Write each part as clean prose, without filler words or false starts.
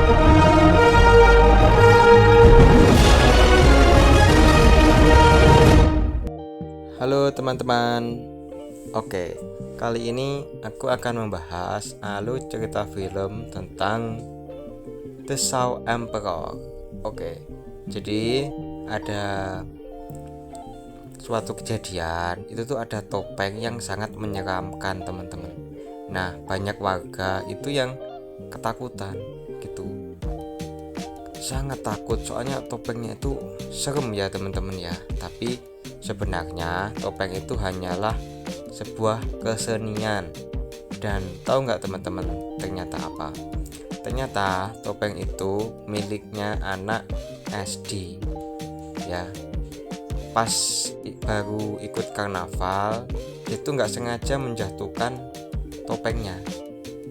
Halo teman-teman. Oke, kali ini aku akan membahas alur cerita film tentang The Shaw Emperor. Oke, jadi ada suatu kejadian, itu tuh ada topeng yang sangat menyeramkan teman-teman. Nah, banyak warga itu yang ketakutan gitu. Sangat takut soalnya topengnya itu serem ya teman-teman ya. Tapi sebenarnya topeng itu hanyalah sebuah kesenian. Dan tahu nggak teman-teman ternyata apa? Ternyata topeng itu miliknya anak SD ya. Pas baru ikut karnaval itu nggak sengaja menjatuhkan topengnya.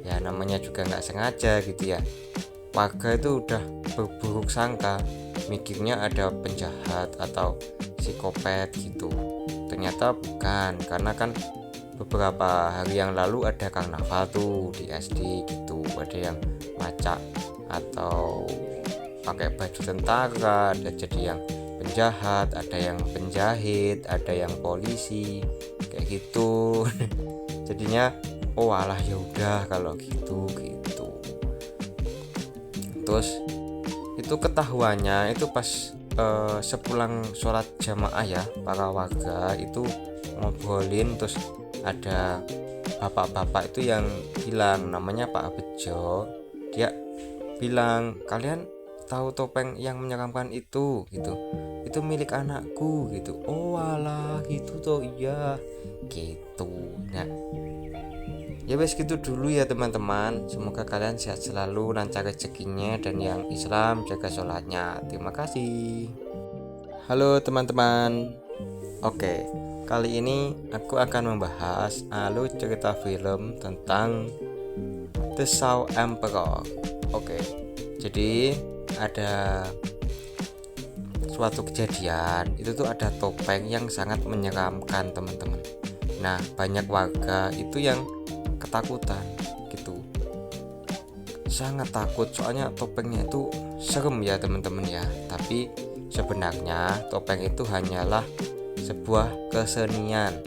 Ya namanya juga nggak sengaja gitu ya. Warga itu udah berburuk sangka, mikirnya ada penjahat atau psikopat gitu. Ternyata bukan, karena kan beberapa hari yang lalu ada karnaval tuh di SD gitu. Ada yang macak atau pakai baju tentara, ada jadi yang penjahat, ada yang penjahit, ada yang polisi kayak gitu. Jadinya oh alah ya udah kalau gitu. Terus itu ketahuannya itu pas sepulang sholat jamaah ya, para warga itu ngobrolin. Terus ada bapak-bapak itu yang bilang, namanya Pak Bejo. Dia bilang, kalian tahu topeng yang menyeramkan itu gitu, itu milik anakku gitu. Oh alah gitu toh, iya gitu. Nah ya wes gitu dulu ya teman-teman. Semoga kalian sehat selalu, lancar rezekinya, dan yang Islam jaga sholatnya. Terima kasih. Halo teman-teman. Oke, kali ini aku akan membahas alur cerita film tentang The Shaw Emperor. Oke, jadi ada suatu kejadian, itu tuh ada topeng yang sangat menyeramkan teman-teman. Nah, banyak warga itu yang ketakutan gitu. Sangat takut soalnya topengnya itu serem ya teman-teman ya. Tapi sebenarnya topeng itu hanyalah sebuah kesenian.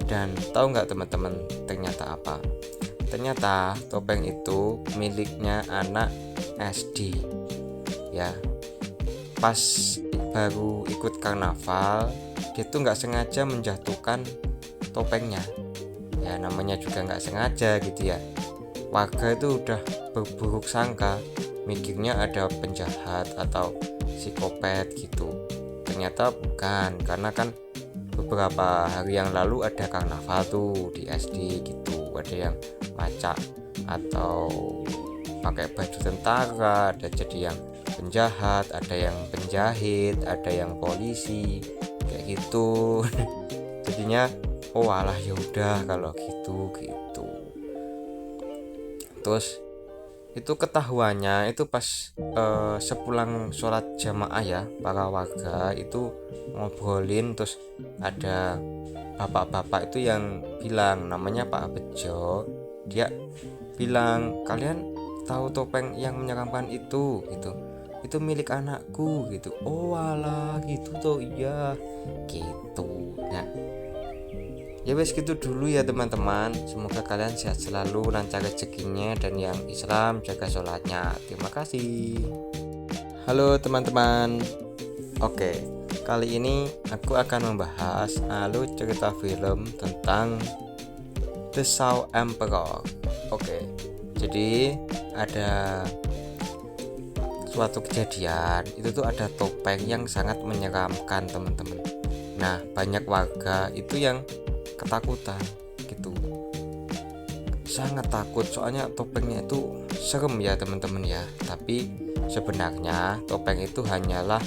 Dan tahu nggak teman-teman ternyata apa? Ternyata topeng itu miliknya anak SD ya. Pas baru ikut karnaval, dia tuh nggak sengaja menjatuhkan topengnya. Ya namanya juga nggak sengaja gitu ya. Warga itu udah berburuk sangka, mikirnya ada penjahat atau psikopat gitu. Ternyata bukan, karena kan beberapa hari yang lalu ada karnaval tuh di SD gitu. Ada yang macak atau pakai baju tentara, ada jadi yang penjahat, ada yang penjahit, ada yang polisi kayak gitu. Jadinya oh alah ya udah kalau gitu. Terus itu ketahuannya itu pas sepulang sholat jamaah ya, para warga itu ngobrolin. Terus ada bapak-bapak itu yang bilang, namanya Pak Bejo. Dia bilang, kalian tahu topeng yang menyeramkan itu gitu, itu milik anakku gitu. Oh alah gitu toh, iya gitu. Nah ya wes gitu dulu ya teman-teman. Semoga kalian sehat selalu, lancar rezekinya, dan yang Islam jaga sholatnya. Terima kasih. Halo teman-teman. Oke, kali ini aku akan membahas alur cerita film tentang The Shaw Emperor. Oke, jadi ada suatu kejadian, itu tuh ada topeng yang sangat menyeramkan teman-teman. Nah, banyak warga itu yang ketakutan gitu. Sangat takut soalnya topengnya itu serem ya teman-teman ya. Tapi sebenarnya topeng itu hanyalah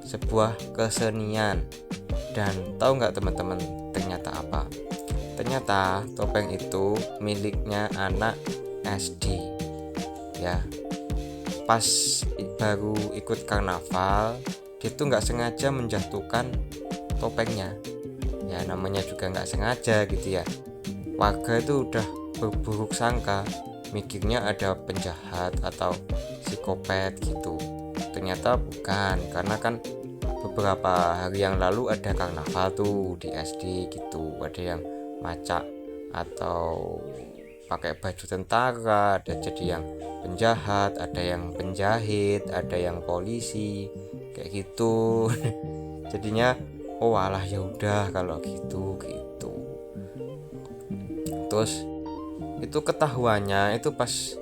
sebuah kesenian. Dan tahu nggak teman-teman ternyata apa? Ternyata topeng itu miliknya anak SD ya. Pas baru ikut karnaval, dia tuh nggak sengaja menjatuhkan topengnya. Ya namanya juga nggak sengaja gitu ya. Warga itu udah berburuk sangka, mikirnya ada penjahat atau psikopat gitu. Ternyata bukan, karena kan beberapa hari yang lalu ada karnaval tuh di SD gitu, ada yang macak atau pakai baju tentara, ada jadi yang penjahat, ada yang penjahit, ada yang polisi kayak gitu. Jadinya oh alah ya udah kalau gitu gitu. Terus itu ketahuannya itu pas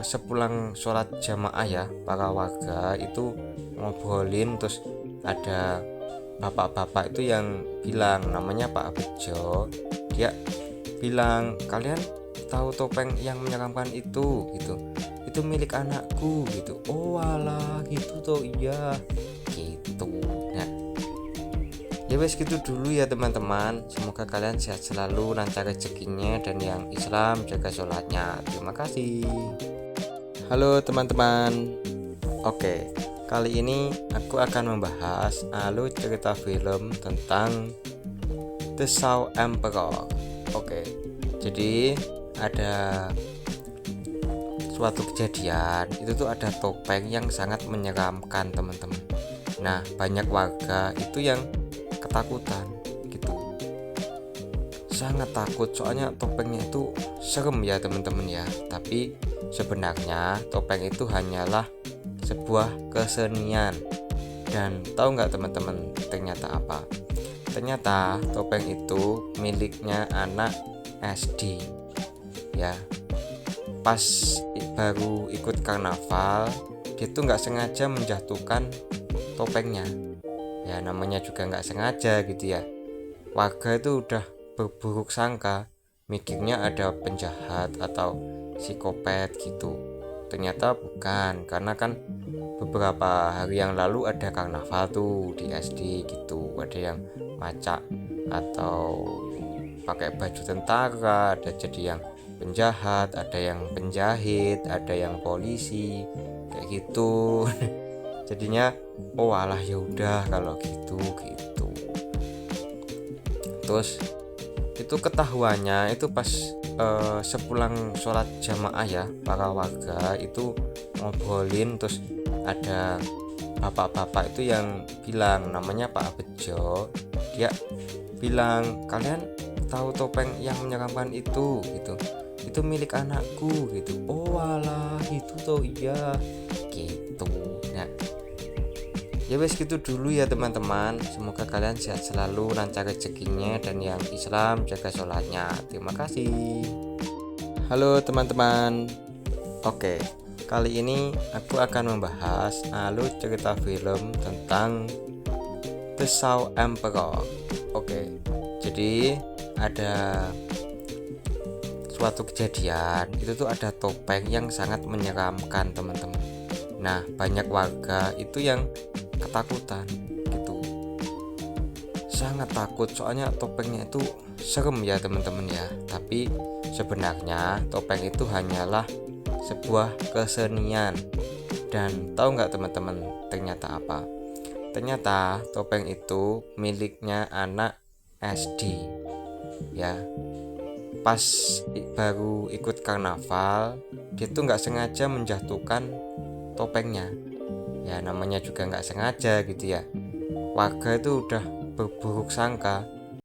sepulang sholat jamaah ya, para warga itu ngobrolin, terus ada bapak-bapak itu yang bilang, namanya Pak Bejo, dia bilang, kalian tahu topeng yang menyeramkan itu gitu, itu milik anakku gitu. Oh alah gitu tuh, iya gitu. Nah ya wes gitu dulu ya teman-teman, semoga kalian sehat selalu, lancar rezekinya, dan yang Islam jaga sholatnya. Terima kasih. Halo teman-teman. Oke, kali ini aku akan membahas alur cerita film tentang The Shaw Emperor. Oke, jadi ada suatu kejadian, itu tuh ada topeng yang sangat menyeramkan teman-teman. Nah banyak warga itu yang ketakutan gitu, sangat takut, soalnya topengnya itu serem ya teman-teman ya. Tapi sebenarnya topeng itu hanyalah sebuah kesenian. Dan tahu nggak teman-teman ternyata apa? Ternyata topeng itu miliknya anak SD ya. Pas baru ikut karnaval, dia tuh nggak sengaja menjatuhkan topengnya. Ya namanya juga nggak sengaja gitu ya. Warga itu udah berburuk sangka, mikirnya ada penjahat atau psikopat gitu. Ternyata bukan, karena kan beberapa hari yang lalu ada karnaval tuh di SD gitu, ada yang macak atau pakai baju tentara, ada jadi yang penjahat, ada yang penjahit, ada yang polisi kayak gitu. Jadinya oh alah ya udah kalau gitu gitu. Terus itu ketahuannya itu pas sepulang sholat jamaah ya, para warga itu ngobrolin, terus ada bapak-bapak itu yang bilang, namanya Pak Bejo, dia bilang, kalian tahu topeng yang menyeramkan itu gitu, itu milik anakku gitu. Oh alah gitu tuh, iya gitu. Nah ya wes gitu dulu ya teman-teman, semoga kalian sehat selalu, lancar rezekinya, dan yang Islam jaga sholatnya. Terima kasih. Halo teman-teman. Oke, kali ini aku akan membahas alur cerita film tentang The Shaw Emperor. Oke, jadi ada suatu kejadian, itu tuh ada topeng yang sangat menyeramkan teman-teman. Nah banyak warga itu yang ketakutan gitu, sangat takut, soalnya topengnya itu serem ya teman-teman ya. Tapi sebenarnya topeng itu hanyalah sebuah kesenian. Dan tahu nggak teman-teman ternyata apa? Ternyata topeng itu miliknya anak SD ya. Pas baru ikut karnaval, dia tuh nggak sengaja menjatuhkan topengnya. Ya namanya juga nggak sengaja gitu ya. Warga itu udah berburuk sangka,